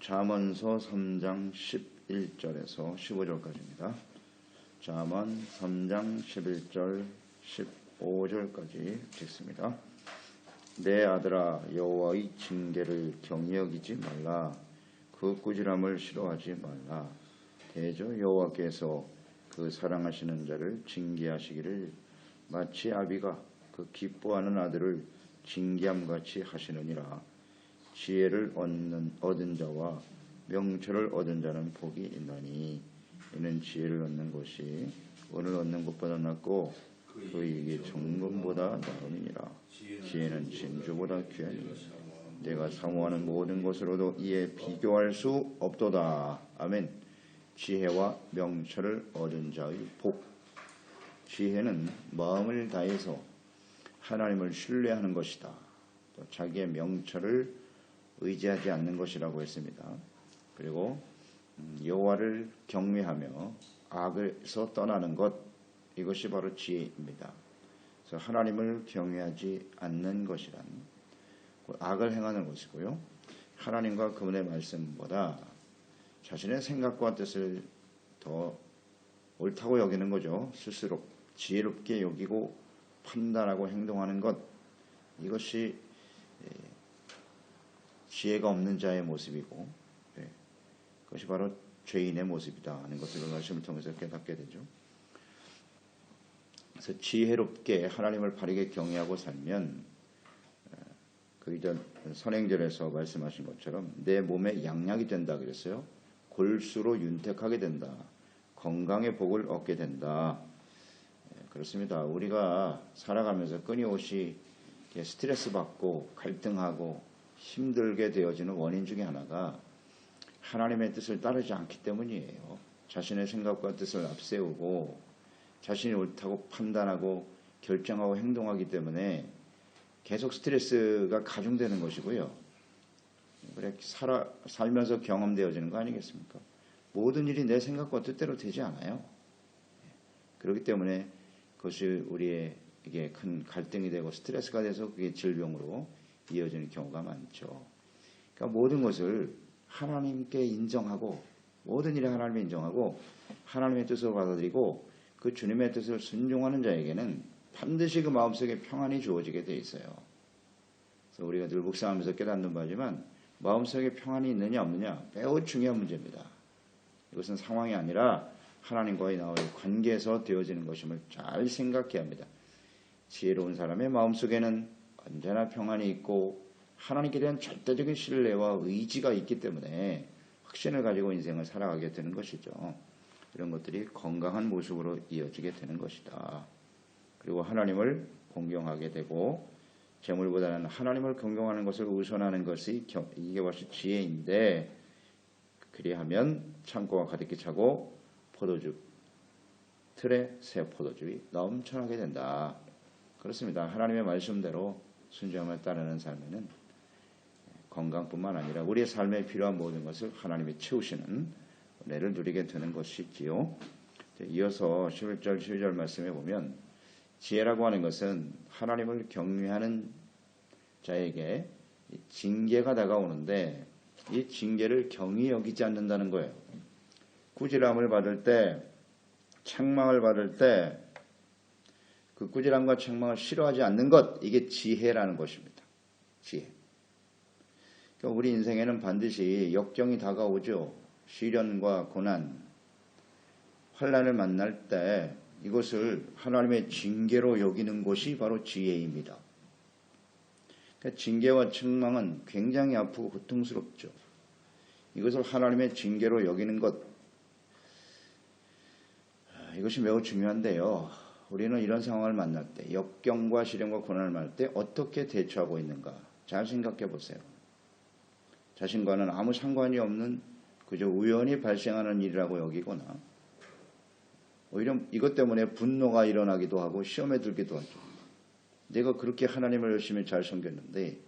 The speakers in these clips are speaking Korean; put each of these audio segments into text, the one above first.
잠언서 3장 11절에서 15절까지입니다. 잠언 3장 11절 15절까지 읽습니다. 내 아들아, 여호와의 징계를 경히 여기지 말라. 그 꾸지람을 싫어하지 말라. 대저 여호와께서 그 사랑하시는 자를 징계하시기를 마치 아비가 그 기뻐하는 아들을 징계함같이 하시느니라. 지혜를 얻은 자와 명철을 얻은 자는 복이 있나니 이는 지혜를 얻는 것이 은을 얻는 것보다 낫고 그에게 정금보다 나음이니라. 지혜는 진주보다 귀하니 내가 사모하는 모든 것으로도 이에 비교할 수 없도다. 아멘. 지혜와 명철을 얻은 자의 복. 지혜는 마음을 다해서 하나님을 신뢰하는 것이다. 또 자기의 명철을 의지하지 않는 것이라고 했습니다. 그리고 여호와를 경외하며 악에서 떠나는 것, 이것이 바로 지혜입니다. 그래서 하나님을 경외하지 않는 것이란 악을 행하는 것이고요. 하나님과 그분의 말씀보다 자신의 생각과 뜻을 더 옳다고 여기는 거죠. 스스로 지혜롭게 여기고 판단하고 행동하는 것, 이것이 지혜가 없는 자의 모습이고, 그것이 바로 죄인의 모습이다 하는 것을 말씀을 통해서 깨닫게 되죠. 그래서 지혜롭게 하나님을 바르게 경외하고 살면 그 이전 선행절에서 말씀하신 것처럼 내 몸에 양약이 된다 그랬어요. 골수로 윤택하게 된다. 건강의 복을 얻게 된다. 그렇습니다. 우리가 살아가면서 끊임없이 스트레스 받고 갈등하고 힘들게 되어지는 원인 중에 하나가 하나님의 뜻을 따르지 않기 때문이에요. 자신의 생각과 뜻을 앞세우고 자신이 옳다고 판단하고 결정하고 행동하기 때문에 계속 스트레스가 가중되는 것이고요. 그래 살면서 경험되어지는 거 아니겠습니까? 모든 일이 내 생각과 뜻대로 되지 않아요. 그렇기 때문에 그것이 우리에게 큰 갈등이 되고 스트레스가 돼서 그게 질병으로 이어지는 경우가 많죠. 그러니까 모든 것을 하나님께 인정하고 모든 일에 하나님을 인정하고 하나님의 뜻을 받아들이고 그 주님의 뜻을 순종하는 자에게는 반드시 그 마음속에 평안이 주어지게 돼 있어요. 그래서 우리가 늘 묵상하면서 깨닫는 바지만 마음속에 평안이 있느냐 없느냐 매우 중요한 문제입니다. 이것은 상황이 아니라 하나님과의 나와의 관계에서 되어지는 것임을 잘 생각해야 합니다. 지혜로운 사람의 마음속에는 언제나 평안이 있고 하나님께 대한 절대적인 신뢰와 의지가 있기 때문에 확신을 가지고 인생을 살아가게 되는 것이죠. 이런 것들이 건강한 모습으로 이어지게 되는 것이다. 그리고 하나님을 공경하게 되고 재물보다는 하나님을 공경하는 것을 우선하는 것이 이게 바로 지혜인데, 그리하면 창고가 가득히 차고 포도주 틀에 새 포도주가 넘쳐나게 된다. 그렇습니다. 하나님의 말씀대로 순종을 따르는 삶에는 건강뿐만 아니라 우리의 삶에 필요한 모든 것을 하나님이 채우시는 은혜를 누리게 되는 것이지요. 이어서 11절 12절 말씀에 보면 지혜라고 하는 것은 하나님을 경외하는 자에게 징계가 다가오는데 이 징계를 경히 여기지 않는다는 거예요. 꾸지람을 받을 때, 책망을 받을 때 그 꾸지람과 책망을 싫어하지 않는 것, 이게 지혜라는 것입니다. 지혜. 그러니까 우리 인생에는 반드시 역경이 다가오죠. 시련과 고난, 환난을 만날 때 이것을 하나님의 징계로 여기는 것이 바로 지혜입니다. 그러니까 징계와 책망은 굉장히 아프고 고통스럽죠. 이것을 하나님의 징계로 여기는 것, 이것이 매우 중요한데요. 우리는 이런 상황을 만날 때, 역경과 시련과 고난을 만날 때 어떻게 대처하고 있는가 잘 생각해 보세요. 자신과는 아무 상관이 없는 그저 우연히 발생하는 일이라고 여기거나 오히려 이것 때문에 분노가 일어나기도 하고 시험에 들기도 하죠. 내가 그렇게 하나님을 열심히 잘 섬겼는데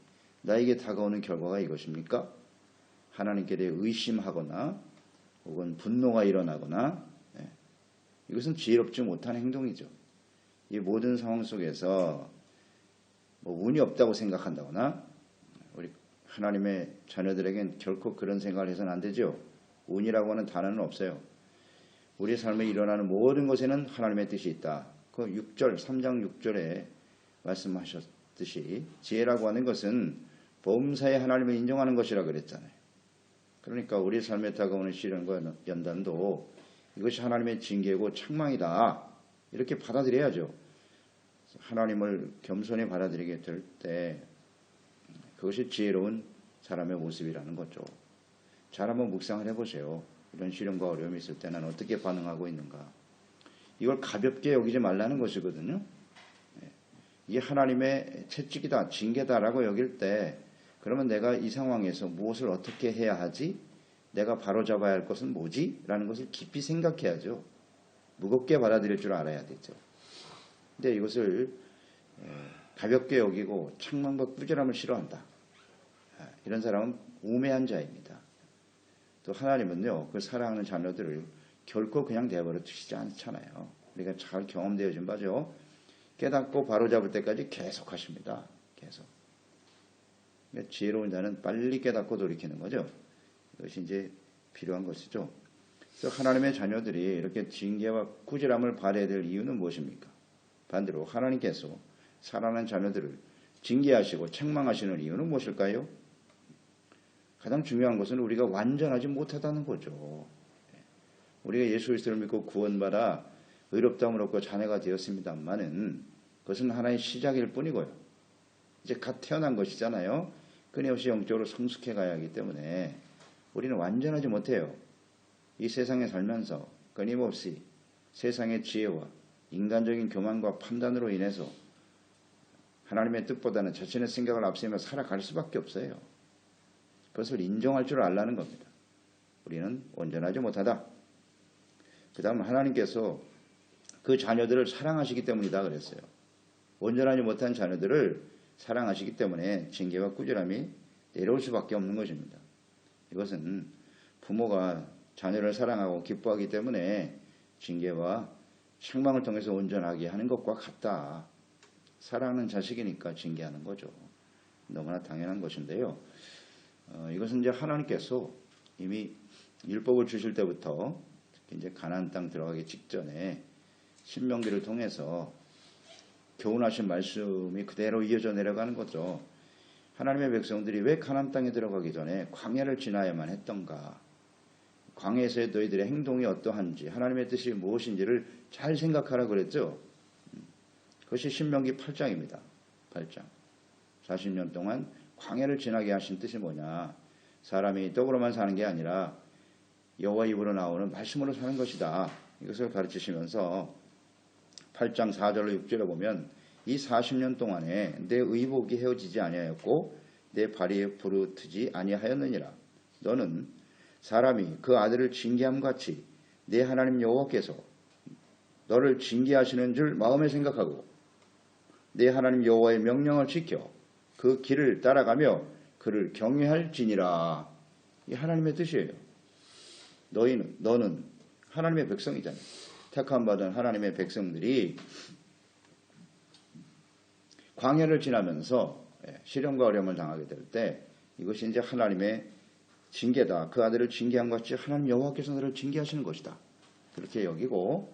나에게 다가오는 결과가 이것입니까? 하나님께 대해 의심하거나 혹은 분노가 일어나거나, 이것은 지혜롭지 못한 행동이죠. 이 모든 상황 속에서 운이 없다고 생각한다거나 우리 하나님의 자녀들에겐 결코 그런 생각을 해서는 안 되죠. 운이라고 하는 단어는 없어요. 우리 삶에 일어나는 모든 것에는 하나님의 뜻이 있다. 그 6절, 3장 6절에 말씀하셨듯이 지혜라고 하는 것은 범사에 하나님을 인정하는 것이라 그랬잖아요. 그러니까 우리 삶에 다가오는 시련과 연단도 이것이 하나님의 징계고 책망이다. 이렇게 받아들여야죠. 하나님을 겸손히 받아들이게 될 때 그것이 지혜로운 사람의 모습이라는 거죠. 잘 한번 묵상을 해보세요. 이런 시련과 어려움이 있을 때는 어떻게 반응하고 있는가. 이걸 가볍게 여기지 말라는 것이거든요. 이게 하나님의 채찍이다, 징계다라고 여길 때 그러면 내가 이 상황에서 무엇을 어떻게 해야 하지? 내가 바로잡아야 할 것은 뭐지? 라는 것을 깊이 생각해야죠. 무겁게 받아들일 줄 알아야 되죠. 근데 이것을 가볍게 여기고 책망과 꾸지람을 싫어한다. 이런 사람은 우매한 자입니다. 또 하나님은요, 그 사랑하는 자녀들을 결코 그냥 내버려 두시지 않잖아요. 우리가 잘 경험되어진 바죠. 깨닫고 바로잡을 때까지 계속 하십니다. 계속. 그러니까 지혜로운 자는 빨리 깨닫고 돌이키는 거죠. 이것이 이제 필요한 것이죠. 그래서 하나님의 자녀들이 이렇게 징계와 꾸지람을 받아야 될 이유는 무엇입니까? 반대로 하나님께서 사랑하는 자녀들을 징계하시고 책망하시는 이유는 무엇일까요? 가장 중요한 것은 우리가 완전하지 못하다는 거죠. 우리가 예수 그리스도를 믿고 구원받아 의롭다함을 얻고 자녀가 되었습니다만은 그것은 하나의 시작일 뿐이고요. 이제 갓 태어난 것이잖아요. 끊임없이 영적으로 성숙해 가야 하기 때문에 우리는 완전하지 못해요. 이 세상에 살면서 끊임없이 세상의 지혜와 인간적인 교만과 판단으로 인해서 하나님의 뜻보다는 자신의 생각을 앞세우며 살아갈 수밖에 없어요. 그것을 인정할 줄 알라는 겁니다. 우리는 온전하지 못하다. 그 다음 하나님께서 그 자녀들을 사랑하시기 때문이다 그랬어요. 온전하지 못한 자녀들을 사랑하시기 때문에 징계와 꾸지람이 내려올 수밖에 없는 것입니다. 이것은 부모가 자녀를 사랑하고 기뻐하기 때문에 징계와 책망을 통해서 온전하게 하는 것과 같다. 사랑하는 자식이니까 징계하는 거죠. 너무나 당연한 것인데요. 이것은 이제 하나님께서 이미 율법을 주실 때부터 특히 이제 가나안 땅 들어가기 직전에 신명기를 통해서 교훈하신 말씀이 그대로 이어져 내려가는 거죠. 하나님의 백성들이 왜 가나안 땅에 들어가기 전에 광야를 지나야만 했던가? 광야에서의 너희들의 행동이 어떠한지, 하나님의 뜻이 무엇인지를 잘 생각하라 그랬죠. 그것이 신명기 8장입니다. 8장. 40년 동안 광야를 지나게 하신 뜻이 뭐냐? 사람이 떡으로만 사는 게 아니라 여호와 입으로 나오는 말씀으로 사는 것이다. 이것을 가르치시면서 8장 4절로 6절에 보면 이 40년 동안에 내 의복이 헤어지지 아니하였고 내 발이 부르트지 아니하였느니라. 너는 사람이 그 아들을 징계함 같이 내 하나님 여호와께서 너를 징계하시는 줄 마음에 생각하고 내 하나님 여호와의 명령을 지켜 그 길을 따라가며 그를 경외할지니라. 이 하나님의 뜻이에요. 너는 하나님의 백성이잖아요. 택함 받은 하나님의 백성들이 광야를 지나면서 시련과 어려움을 당하게 될 때 이것이 이제 하나님의 징계다. 그 아들을 징계한 것 같이 하나님 여호와께서 너를 징계하시는 것이다. 그렇게 여기고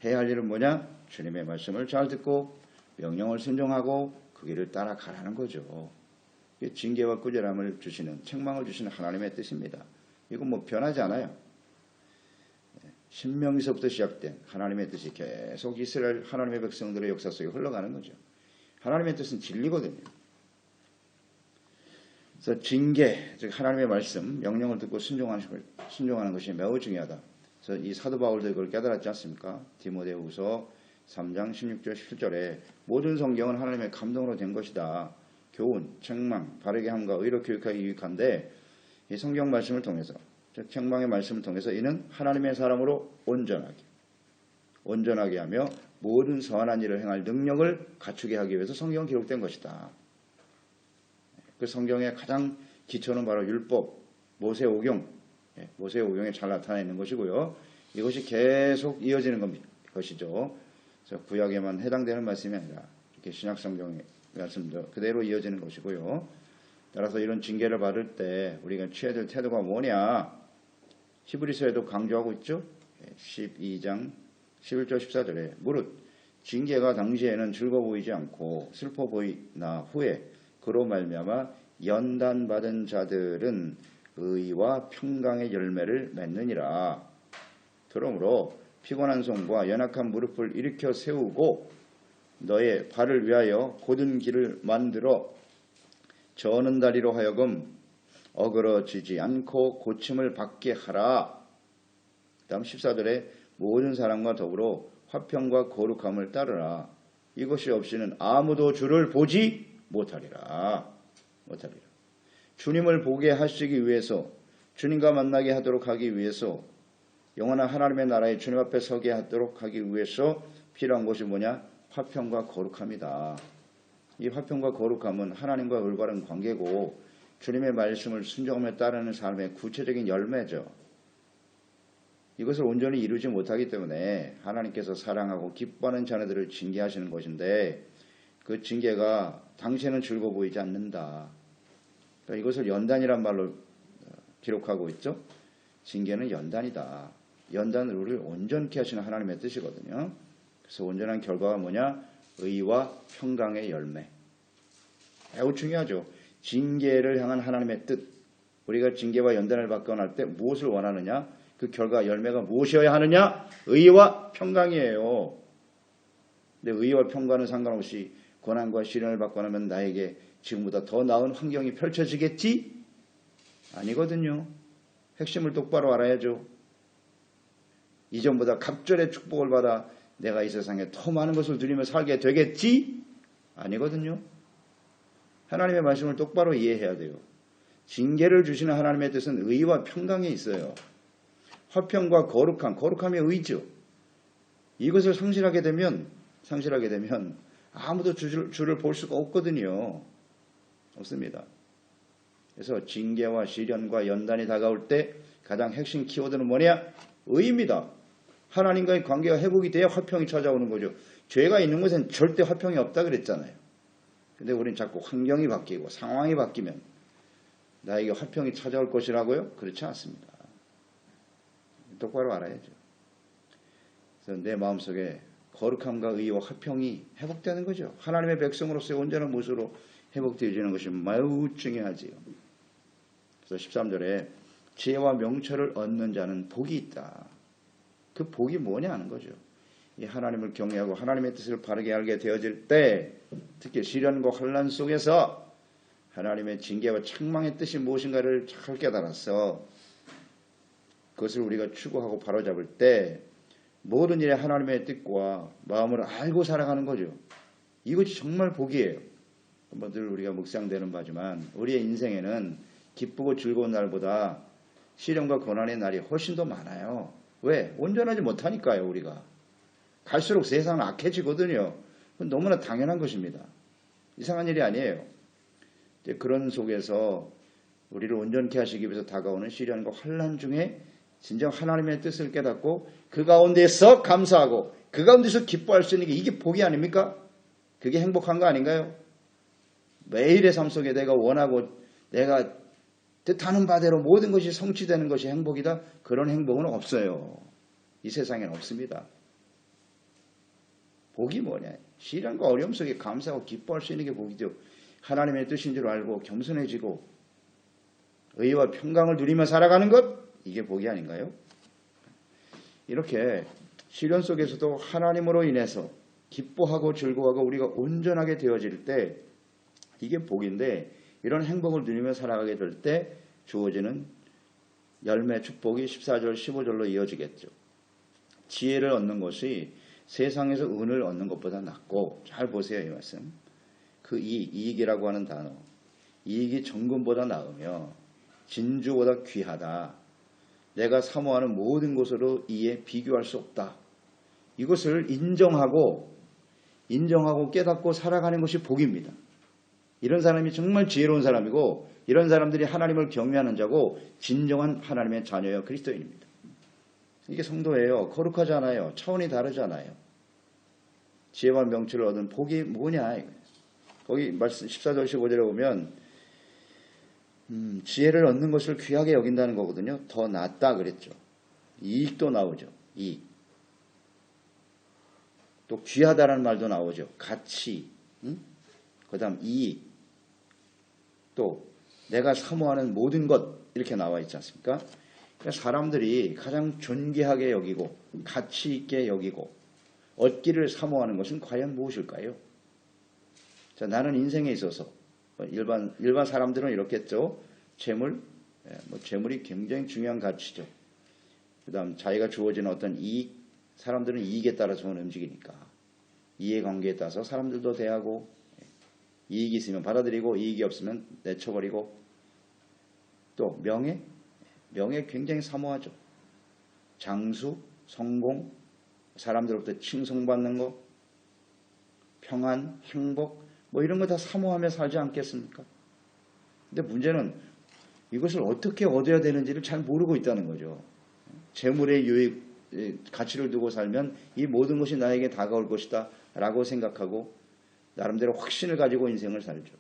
해야 할 일은 뭐냐? 주님의 말씀을 잘 듣고 명령을 순종하고 그 길을 따라가라는 거죠. 징계와 꾸지람을 주시는, 책망을 주시는 하나님의 뜻입니다. 이건 뭐 변하지 않아요. 신명기서부터 시작된 하나님의 뜻이 계속 이스라엘 하나님의 백성들의 역사 속에 흘러가는 거죠. 하나님의 뜻은 진리거든요. 그래서 징계, 즉 하나님의 말씀, 명령을 듣고 순종하는 것이 매우 중요하다. 그래서 이 사도 바울도 이걸 깨달았지 않습니까? 디모데후서 3장 16절 17절에 모든 성경은 하나님의 감동으로 된 것이다. 교훈, 책망, 바르게 함과 의로 교육하기 유익한데 이 성경 말씀을 통해서, 즉 책망의 말씀을 통해서 이는 하나님의 사람으로 온전하게 하며 모든 선한 일을 행할 능력을 갖추게 하기 위해서 성경은 기록된 것이다. 그 성경의 가장 기초는 바로 율법, 모세오경, 모세오경에 잘 나타나 있는 것이고요. 이것이 계속 이어지는 것이죠. 그래서 구약에만 해당되는 말씀이 아니라 이렇게 신약 성경의 말씀도 그대로 이어지는 것이고요. 따라서 이런 징계를 받을 때 우리가 취해야 될 태도가 뭐냐? 히브리서에도 강조하고 있죠. 12장 11절 14절에 무릇 징계가 당시에는 즐거워 보이지 않고 슬퍼 보이나 후에 그로 말미암아 연단받은 자들은 의와 평강의 열매를 맺느니라. 그러므로 피곤한 손과 연약한 무릎을 일으켜 세우고 너의 발을 위하여 곧은 길을 만들어 저는 다리로 하여금 어그러지지 않고 고침을 받게 하라. 다음 14절에 모든 사람과 더불어 화평과 거룩함을 따르라. 이것이 없이는 아무도 주를 보지 못하리라. 주님을 보게 하시기 위해서, 주님과 만나게 하도록 하기 위해서, 영원한 하나님의 나라에 주님 앞에 서게 하도록 하기 위해서 필요한 것이 뭐냐? 화평과 거룩함이다. 이 화평과 거룩함은 하나님과 올바른 관계고 주님의 말씀을 순종하며 따르는 삶의 구체적인 열매죠. 이것을 온전히 이루지 못하기 때문에 하나님께서 사랑하고 기뻐하는 자녀들을 징계하시는 것인데 그 징계가 당시에는 즐거워 보이지 않는다. 그러니까 이것을 연단이란 말로 기록하고 있죠. 징계는 연단이다. 연단은 우리를 온전케 하시는 하나님의 뜻이거든요. 그래서 온전한 결과가 뭐냐? 의와 평강의 열매. 매우 중요하죠. 징계를 향한 하나님의 뜻. 우리가 징계와 연단을 받거나 할 때 무엇을 원하느냐? 그 결과 열매가 무엇이어야 하느냐? 의와 평강이에요. 근데 의와 평강은 상관없이 고난과 시련을 받고 나면 나에게 지금보다 더 나은 환경이 펼쳐지겠지? 아니거든요. 핵심을 똑바로 알아야죠. 이전보다 갑절의 축복을 받아 내가 이 세상에 더 많은 것을 누리며 살게 되겠지? 아니거든요. 하나님의 말씀을 똑바로 이해해야 돼요. 징계를 주시는 하나님의 뜻은 의와 평강에 있어요. 화평과 거룩함이 의죠. 이것을 상실하게 되면 아무도 주를 볼 수가 없거든요. 없습니다. 그래서 징계와 시련과 연단이 다가올 때 가장 핵심 키워드는 뭐냐? 의입니다. 하나님과의 관계가 회복이 돼야 화평이 찾아오는 거죠. 죄가 있는 곳엔 절대 화평이 없다 그랬잖아요. 근데 우리는 자꾸 환경이 바뀌고 상황이 바뀌면 나에게 화평이 찾아올 것이라고요? 그렇지 않습니다. 똑바로 알아야죠. 그래서 내 마음속에 거룩함과 의와 화평이 회복되는 거죠. 하나님의 백성으로서의 온전한 모습으로 회복되어지는 것이 매우 중요하지요. 그래서 13절에 지혜와 명철을 얻는 자는 복이 있다. 그 복이 뭐냐 하는 거죠. 이 하나님을 경외하고 하나님의 뜻을 바르게 알게 되어질 때 특히 시련과 환난 속에서 하나님의 징계와 책망의 뜻이 무엇인가를 잘 깨달아서 그것을 우리가 추구하고 바로잡을 때 모든 일에 하나님의 뜻과 마음을 알고 살아가는 거죠. 이것이 정말 복이에요. 늘 우리가 묵상되는 바지만 우리의 인생에는 기쁘고 즐거운 날보다 시련과 고난의 날이 훨씬 더 많아요. 왜? 온전하지 못하니까요. 우리가. 갈수록 세상은 악해지거든요. 그건 너무나 당연한 것입니다. 이상한 일이 아니에요. 그런 속에서 우리를 온전케 하시기 위해서 다가오는 시련과 환난 중에 진정 하나님의 뜻을 깨닫고 그 가운데서 감사하고 그 가운데서 기뻐할 수 있는 게 이게 복이 아닙니까? 그게 행복한 거 아닌가요? 매일의 삶 속에 내가 원하고 내가 뜻하는 바대로 모든 것이 성취되는 것이 행복이다? 그런 행복은 없어요. 이 세상에는 없습니다. 복이 뭐냐? 시련과 어려움 속에 감사하고 기뻐할 수 있는 게 복이죠. 하나님의 뜻인 줄 알고 겸손해지고 의와 평강을 누리며 살아가는 것? 이게 복이 아닌가요? 이렇게 시련 속에서도 하나님으로 인해서 기뻐하고 즐거워하고 우리가 온전하게 되어질 때 이게 복인데 이런 행복을 누리며 살아가게 될 때 주어지는 열매 축복이 14절 15절로 이어지겠죠. 지혜를 얻는 것이 세상에서 은을 얻는 것보다 낫고 잘 보세요. 이 말씀. 그 이익이라고 하는 단어. 이익이 정금보다 나으며 진주보다 귀하다. 내가 사모하는 모든 것으로 이에 비교할 수 없다. 이것을 인정하고 깨닫고 살아가는 것이 복입니다. 이런 사람이 정말 지혜로운 사람이고 이런 사람들이 하나님을 경외하는 자고 진정한 하나님의 자녀여 그리스도인입니다. 이게 성도예요. 거룩하지 않아요. 차원이 다르잖아요. 지혜와 명철을 얻은 복이 뭐냐. 거기 말씀 14절 15절에 보면 지혜를 얻는 것을 귀하게 여긴다는 거거든요. 더 낫다 그랬죠. 이익도 나오죠. 이익. 또 귀하다라는 말도 나오죠. 가치. 그 다음 이익. 또 내가 사모하는 모든 것 이렇게 나와 있지 않습니까? 그러니까 사람들이 가장 존귀하게 여기고 가치 있게 여기고 얻기를 사모하는 것은 과연 무엇일까요? 자, 나는 인생에 있어서 일반 사람들은 이렇겠죠. 재물, 재물이 굉장히 중요한 가치죠. 그 다음 자기가 주어지는 어떤 이익, 사람들은 이익에 따라서 움직이니까 이해관계에 따라서 사람들도 대하고 이익이 있으면 받아들이고 이익이 없으면 내쳐버리고 또 명예 굉장히 사모하죠. 장수, 성공, 사람들로부터 칭송받는 것, 평안, 행복 이런 거 다 사모하며 살지 않겠습니까? 근데 문제는 이것을 어떻게 얻어야 되는지를 잘 모르고 있다는 거죠. 재물의 유익, 가치를 두고 살면 이 모든 것이 나에게 다가올 것이다 라고 생각하고 나름대로 확신을 가지고 인생을 살죠.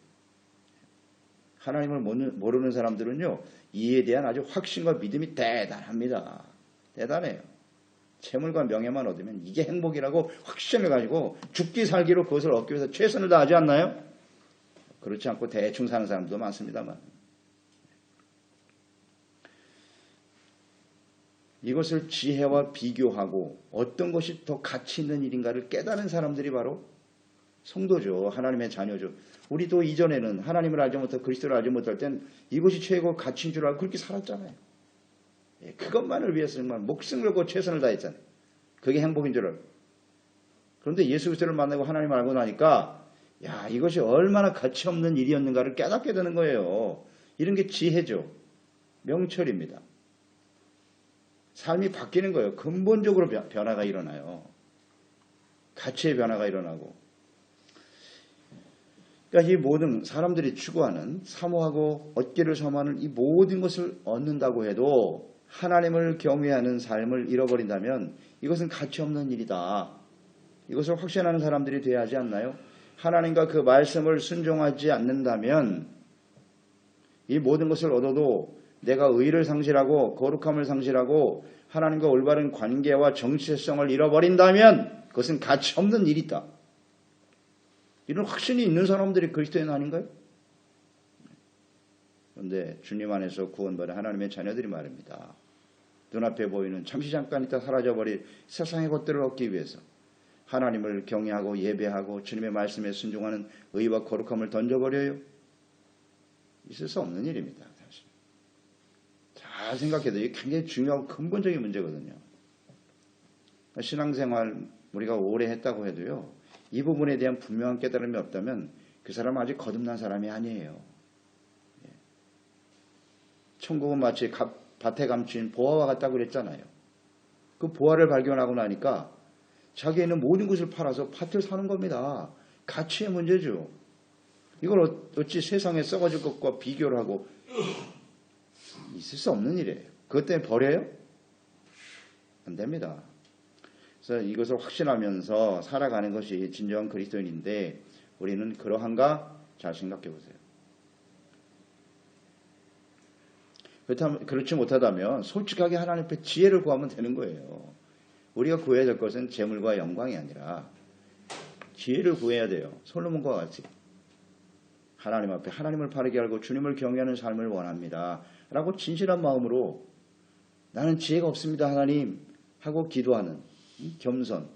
하나님을 모르는 사람들은요, 이에 대한 아주 확신과 믿음이 대단합니다. 대단해요. 재물과 명예만 얻으면 이게 행복이라고 확신을 가지고 죽기 살기로 그것을 얻기 위해서 최선을 다하지 않나요? 그렇지 않고 대충 사는 사람도 많습니다만. 이것을 지혜와 비교하고 어떤 것이 더 가치 있는 일인가를 깨달은 사람들이 바로 성도죠. 하나님의 자녀죠. 우리도 이전에는 하나님을 알지 못하고 그리스도를 알지 못할 땐 이것이 최고 가치인 줄 알고 그렇게 살았잖아요. 그것만을 위해서 정말 목숨을 걸고 최선을 다했잖아요. 그게 행복인 줄 알고. 그런데 예수 그리스도를 만나고 하나님을 알고 나니까 야, 이것이 얼마나 가치 없는 일이었는가를 깨닫게 되는 거예요. 이런 게 지혜죠. 명철입니다. 삶이 바뀌는 거예요. 근본적으로 변화가 일어나요. 가치의 변화가 일어나고. 그러니까 이 모든 사람들이 추구하는 사모하고 얻기를 사모하는 이 모든 것을 얻는다고 해도 하나님을 경외하는 삶을 잃어버린다면 이것은 가치 없는 일이다. 이것을 확신하는 사람들이 돼야 하지 않나요? 하나님과 그 말씀을 순종하지 않는다면 이 모든 것을 얻어도 내가 의를 상실하고 거룩함을 상실하고 하나님과 올바른 관계와 정체성을 잃어버린다면 그것은 가치 없는 일이다. 이런 확신이 있는 사람들이 그리스도인 아닌가요? 그런데 주님 안에서 구원받은 하나님의 자녀들이 말입니다. 눈앞에 보이는 잠시 잠깐 있다 사라져버릴 세상의 것들을 얻기 위해서 하나님을 경외하고 예배하고 주님의 말씀에 순종하는 의와 거룩함을 던져버려요? 있을 수 없는 일입니다. 사실. 잘 생각해도 이게 굉장히 중요하고 근본적인 문제거든요. 신앙생활 우리가 오래 했다고 해도요. 이 부분에 대한 분명한 깨달음이 없다면 그 사람은 아직 거듭난 사람이 아니에요. 천국은 마치 밭에 감춘 보화와 같다고 그랬잖아요. 그 보화를 발견하고 나니까 자기는 모든 것을 팔아서 밭을 사는 겁니다. 가치의 문제죠. 이걸 어찌 세상에 썩어질 것과 비교를 하고 있을 수 없는 일이에요. 그것 때문에 버려요? 안 됩니다. 그래서 이것을 확신하면서 살아가는 것이 진정한 그리스도인인데 우리는 그러한가? 잘 생각해 보세요. 그렇지 못하다면 솔직하게 하나님 앞에 지혜를 구하면 되는 거예요. 우리가 구해야 될 것은 재물과 영광이 아니라 지혜를 구해야 돼요. 솔로몬과 같이. 하나님 앞에 하나님을 바르게 알고 주님을 경외하는 삶을 원합니다. 라고 진실한 마음으로 나는 지혜가 없습니다 하나님 하고 기도하는 겸손.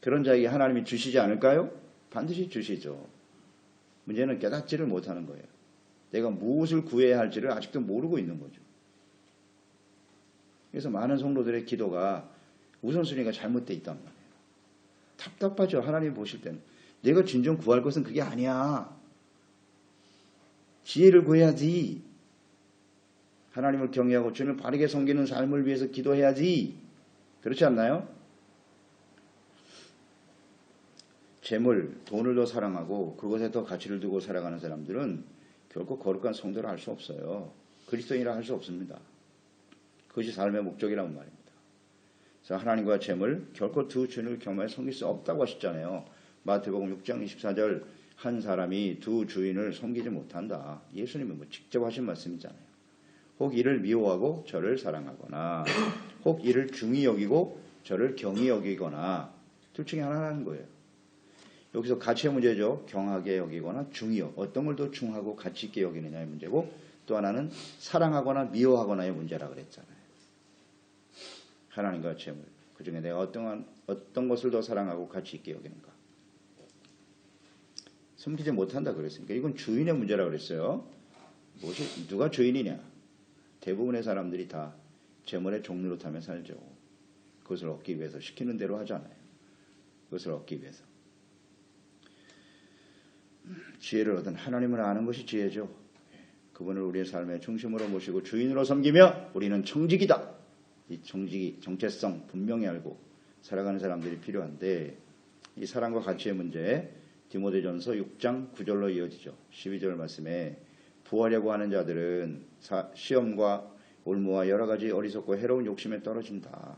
그런 자에게 하나님이 주시지 않을까요? 반드시 주시죠. 문제는 깨닫지를 못하는 거예요. 내가 무엇을 구해야 할지를 아직도 모르고 있는 거죠. 그래서 많은 성도들의 기도가 우선순위가 잘못되어 있단 말이에요. 답답하죠. 하나님 보실 때는. 내가 진정 구할 것은 그게 아니야. 지혜를 구해야지. 하나님을 경외하고 주님을 바르게 섬기는 삶을 위해서 기도해야지. 그렇지 않나요? 재물, 돈을 더 사랑하고 그것에 더 가치를 두고 살아가는 사람들은 결코 거룩한 성도를 할 수 없어요. 그리스도인이라 할 수 없습니다. 그것이 삶의 목적이라는 말입니다. 그래서 하나님과 재물, 결코 두 주님을 경외해 섬길 수 없다고 하셨잖아요. 마태복음 6장 24절 한 사람이 두 주인을 섬기지 못한다. 예수님은 뭐 직접 하신 말씀이잖아요. 혹 이를 미워하고 저를 사랑하거나 혹 이를 중히 여기고 저를 경히 여기거나 둘 중에 하나라는 거예요. 여기서 가치의 문제죠. 경하게 여기거나 중히 어떤 걸 더 중하고 가치 있게 여기느냐의 문제고 또 하나는 사랑하거나 미워하거나의 문제라 그랬잖아요. 하나님과 가치의 문제. 그 중에 내가 어떤 것을 더 사랑하고 가치 있게 여기는가. 숨기지 못한다 그랬으니까 이건 주인의 문제라 그랬어요. 누가 주인이냐. 대부분의 사람들이 다 재물의 종류로 타며 살죠. 그것을 얻기 위해서 시키는 대로 하잖아요. 그것을 얻기 위해서. 지혜를 얻은 하나님을 아는 것이 지혜죠. 그분을 우리의 삶의 중심으로 모시고 주인으로 섬기며 우리는 청직이다. 이 정체성 분명히 알고 살아가는 사람들이 필요한데 이 사랑과 가치의 문제 디모데전서 6장 9절로 이어지죠. 12절 말씀에 부하려고 하는 자들은 시험과 올무와 여러 가지 어리석고 해로운 욕심에 떨어진다.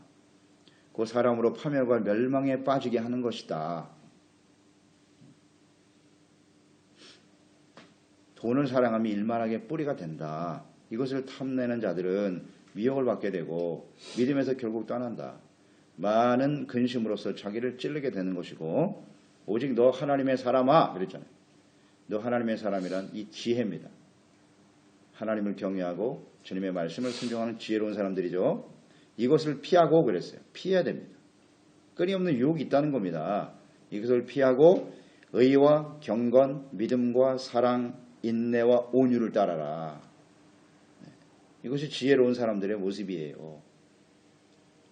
그 사람으로 파멸과 멸망에 빠지게 하는 것이다. 돈을 사랑하면 일만하게 뿌리가 된다. 이것을 탐내는 자들은 미혹을 받게 되고 믿음에서 결국 떠난다. 많은 근심으로써 자기를 찌르게 되는 것이고 오직 너 하나님의 사람아 그랬잖아요. 너 하나님의 사람이란 이 지혜입니다. 하나님을 경외하고 주님의 말씀을 순종하는 지혜로운 사람들이죠. 이것을 피하고 그랬어요. 피해야 됩니다. 끊임없는 유혹이 있다는 겁니다. 이것을 피하고 의와 경건, 믿음과 사랑, 인내와 온유를 따라라. 이것이 지혜로운 사람들의 모습이에요.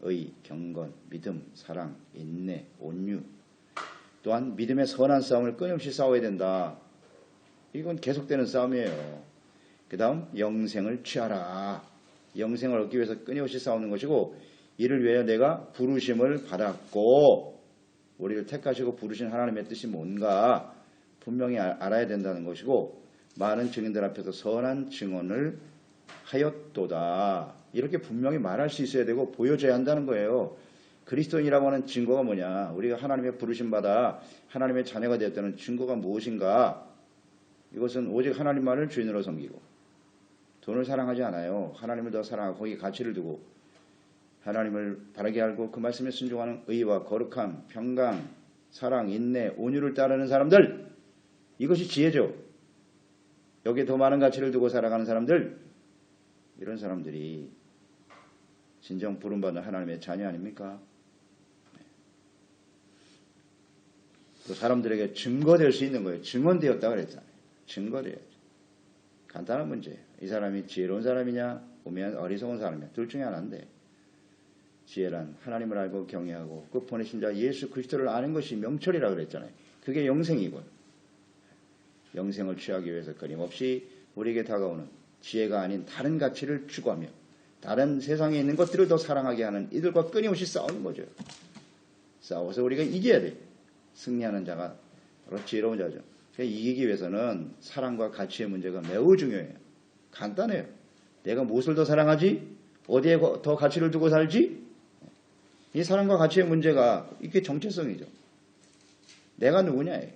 의, 경건, 믿음, 사랑, 인내, 온유. 또한 믿음의 선한 싸움을 끊임없이 싸워야 된다. 이건 계속되는 싸움이에요. 그 다음 영생을 취하라. 영생을 얻기 위해서 끊임없이 싸우는 것이고 이를 위하여 내가 부르심을 받았고 우리를 택하시고 부르신 하나님의 뜻이 뭔가 분명히 알아야 된다는 것이고 많은 증인들 앞에서 선한 증언을 하였도다. 이렇게 분명히 말할 수 있어야 되고 보여줘야 한다는 거예요. 그리스도인이라고 하는 증거가 뭐냐. 우리가 하나님의 부르심 받아 하나님의 자녀가 되었다는 증거가 무엇인가. 이것은 오직 하나님만을 주인으로 섬기고 돈을 사랑하지 않아요. 하나님을 더 사랑하고 거기에 가치를 두고 하나님을 바르게 알고 그 말씀에 순종하는 의와 거룩함, 평강, 사랑, 인내, 온유를 따르는 사람들. 이것이 지혜죠. 여기에 더 많은 가치를 두고 살아가는 사람들. 이런 사람들이 진정 부름받는 하나님의 자녀 아닙니까? 또 사람들에게 증거될 수 있는 거예요. 증언되었다 그랬잖아요. 증거되었죠. 간단한 문제예요. 이 사람이 지혜로운 사람이냐 오면 어리석은 사람이냐 둘 중에 하나인데 지혜란 하나님을 알고 경외하고 그 보내신 자 예수 그리스도를 아는 것이 명철이라 그랬잖아요. 그게 영생이고 영생을 취하기 위해서 끊임없이 우리에게 다가오는 지혜가 아닌 다른 가치를 추구하며 다른 세상에 있는 것들을 더 사랑하게 하는 이들과 끊임없이 싸우는 거죠. 싸워서 우리가 이겨야 돼요. 승리하는 자가 바로 지혜로운 자죠. 이기기 위해서는 사랑과 가치의 문제가 매우 중요해요. 간단해요. 내가 무엇을 더 사랑하지? 어디에 더 가치를 두고 살지? 이 사랑과 가치의 문제가 이게 정체성이죠. 내가 누구냐예요.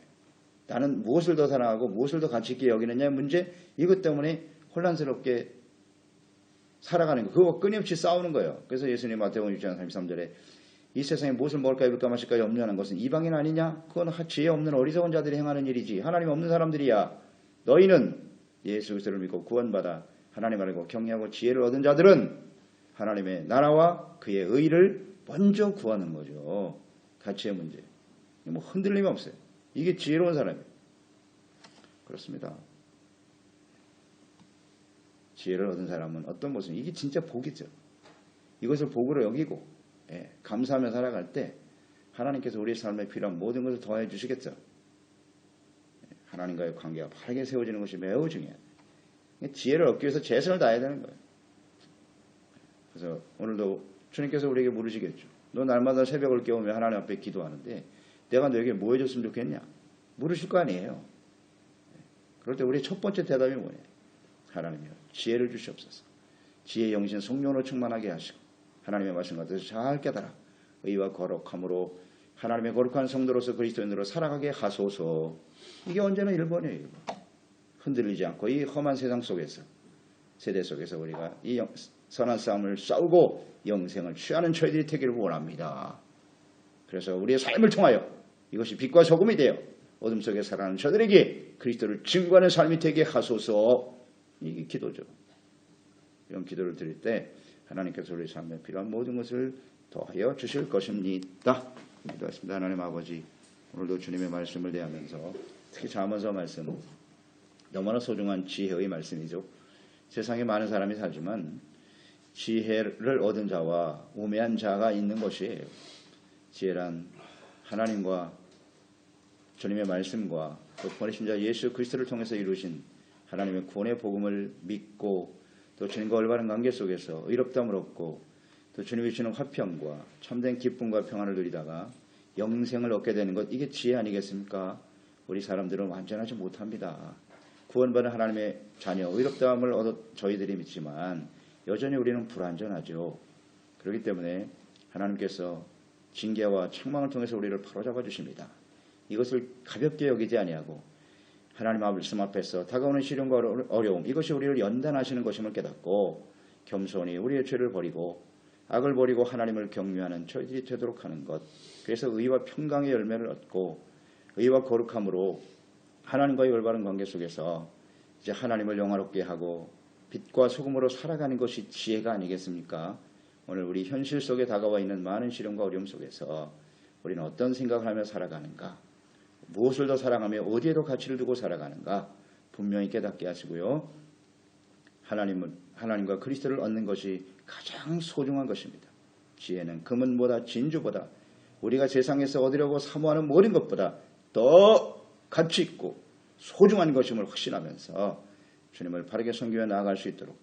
나는 무엇을 더 사랑하고 무엇을 더 가치 있게 여기느냐의 문제. 이것 때문에 혼란스럽게 살아가는 거. 그거 끊임없이 싸우는 거예요. 그래서 예수님 마태복음 6장 33절에 이 세상에 무엇을 먹을까 입을까 마실까 염려하는 것은 이방인 아니냐? 그건 지혜 없는 어리석은 자들이 행하는 일이지. 하나님 없는 사람들이야. 너희는 예수 그리스도를 믿고 구원받아 하나님 알고 경외하고 지혜를 얻은 자들은 하나님의 나라와 그의 의를 먼저 구하는 거죠. 가치의 문제. 뭐 흔들림이 없어요. 이게 지혜로운 사람이에요. 그렇습니다. 지혜를 얻은 사람은 어떤 모습이 이게 진짜 복이죠. 이것을 복으로 여기고 감사하며 살아갈 때 하나님께서 우리의 삶에 필요한 모든 것을 더해 주시겠죠. 하나님과의 관계가 바르게 세워지는 것이 매우 중요해요. 지혜를 얻기 위해서 최선을 다해야 되는 거예요. 그래서 오늘도 주님께서 우리에게 물으시겠죠. 너 날마다 새벽을 깨우며 하나님 앞에 기도하는데 내가 너에게 뭐 해줬으면 좋겠냐? 물으실 거 아니에요. 그럴 때 우리의 첫 번째 대답이 뭐냐? 하나님이여 지혜를 주시옵소서. 지혜 영신 성령으로 충만하게 하시고 하나님의 말씀과 뜻을 잘 깨달아 의와 거룩함으로 하나님의 거룩한 성도로서 그리스도인으로 살아가게 하소서. 이게 언제나 1번이에요. 흔들리지 않고 이 험한 세상 속에서, 세대 속에서 우리가 이 선한 싸움을 싸우고 영생을 취하는 저희들이 되기를 원합니다. 그래서 우리의 삶을 통하여 이것이 빛과 소금이 되어 어둠 속에 살아가는 저들에게 그리스도를 증거하는 삶이 되게 하소서. 이게 기도죠. 이런 기도를 드릴 때 하나님께서 우리 삶에 필요한 모든 것을 더하여 주실 것입니다. 기도하겠습니다. 하나님 아버지, 오늘도 주님의 말씀을 대하면서 특히 잠언서 말씀, 너무나 소중한 지혜의 말씀이죠. 세상에 많은 사람이 살지만 지혜를 얻은 자와 우매한 자가 있는 것이에요. 지혜란 하나님과 주님의 말씀과 또 보내신 자 예수 그리스도를 통해서 이루신 하나님의 구원의 복음을 믿고 또 주님과 올바른 관계 속에서 의롭다함을 얻고 또 주님이 주시는 화평과 참된 기쁨과 평안을 누리다가 영생을 얻게 되는 것, 이게 지혜 아니겠습니까? 우리 사람들은 완전하지 못합니다. 구원받은 하나님의 자녀, 의롭다함을 얻어 저희들이 믿지만 여전히 우리는 불완전하죠. 그렇기 때문에 하나님께서 징계와 책망을 통해서 우리를 바로잡아 주십니다. 이것을 가볍게 여기지 아니하고 하나님 말씀 앞에서 다가오는 시련과 어려움, 이것이 우리를 연단하시는 것임을 깨닫고 겸손히 우리의 죄를 버리고 악을 버리고 하나님을 경외하는 저희들이 되도록 하는 것, 그래서 의와 평강의 열매를 얻고 의와 거룩함으로 하나님과의 올바른 관계 속에서 이제 하나님을 영화롭게 하고 빛과 소금으로 살아가는 것이 지혜가 아니겠습니까? 오늘 우리 현실 속에 다가와 있는 많은 시련과 어려움 속에서 우리는 어떤 생각을 하며 살아가는가, 무엇을 더 사랑하며 어디에 더 가치를 두고 살아가는가 분명히 깨닫게 하시고요. 하나님과 그리스도를 얻는 것이 가장 소중한 것입니다. 지혜는 금은보다 진주보다 우리가 세상에서 얻으려고 사모하는 모든 것보다 더 가치 있고 소중한 것임을 확신하면서 주님을 바르게 섬기며 나아갈 수 있도록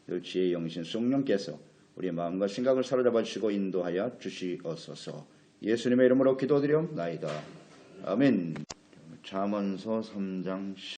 늘 지혜의 영이신 성령께서 우리의 마음과 생각을 사로잡아 주시고 인도하여 주시옵소서. 예수님의 이름으로 기도드리옵나이다. 아멘. 잠언서 3장